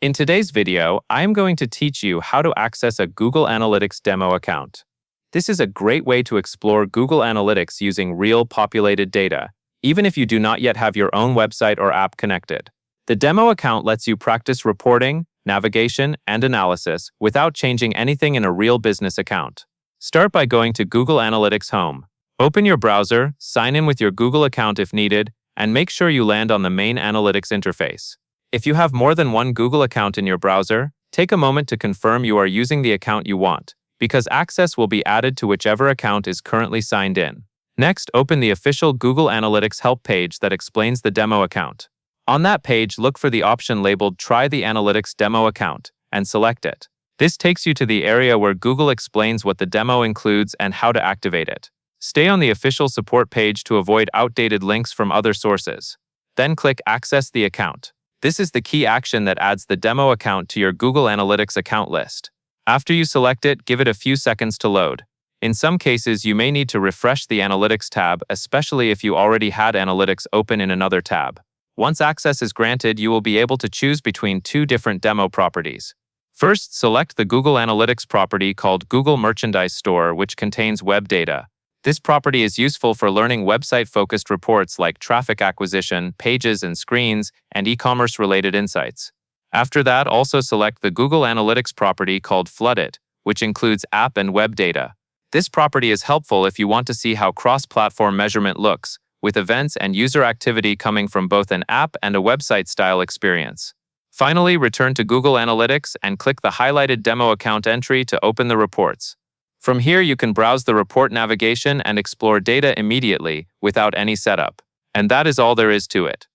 In today's video, I am going to teach you how to access a Google Analytics demo account. This is a great way to explore Google Analytics using real populated data, even if you do not yet have your own website or app connected. The demo account lets you practice reporting, navigation, and analysis without changing anything in a real business account. Start by going to Google Analytics Home. Open your browser, sign in with your Google account if needed, and make sure you land on the main Analytics interface. If you have more than one Google account in your browser, take a moment to confirm you are using the account you want, because access will be added to whichever account is currently signed in. Next, open the official Google Analytics help page that explains the demo account. On that page, look for the option labeled Try the Analytics Demo Account and select it. This takes you to the area where Google explains what the demo includes and how to activate it. Stay on the official support page to avoid outdated links from other sources. Then click Access the Account. This is the key action that adds the demo account to your Google Analytics account list. After you select it, give it a few seconds to load. In some cases, you may need to refresh the Analytics tab, especially if you already had Analytics open in another tab. Once access is granted, you will be able to choose between two different demo properties. First, select the Google Analytics property called Google Merchandise Store, which contains web data. This property is useful for learning website-focused reports like traffic acquisition, pages and screens, and e-commerce-related insights. After that, also select the Google Analytics property called Flooded, which includes app and web data. This property is helpful if you want to see how cross-platform measurement looks, with events and user activity coming from both an app and a website-style experience. Finally, return to Google Analytics and click the highlighted demo account entry to open the reports. From here, you can browse the report navigation and explore data immediately without any setup. And that is all there is to it.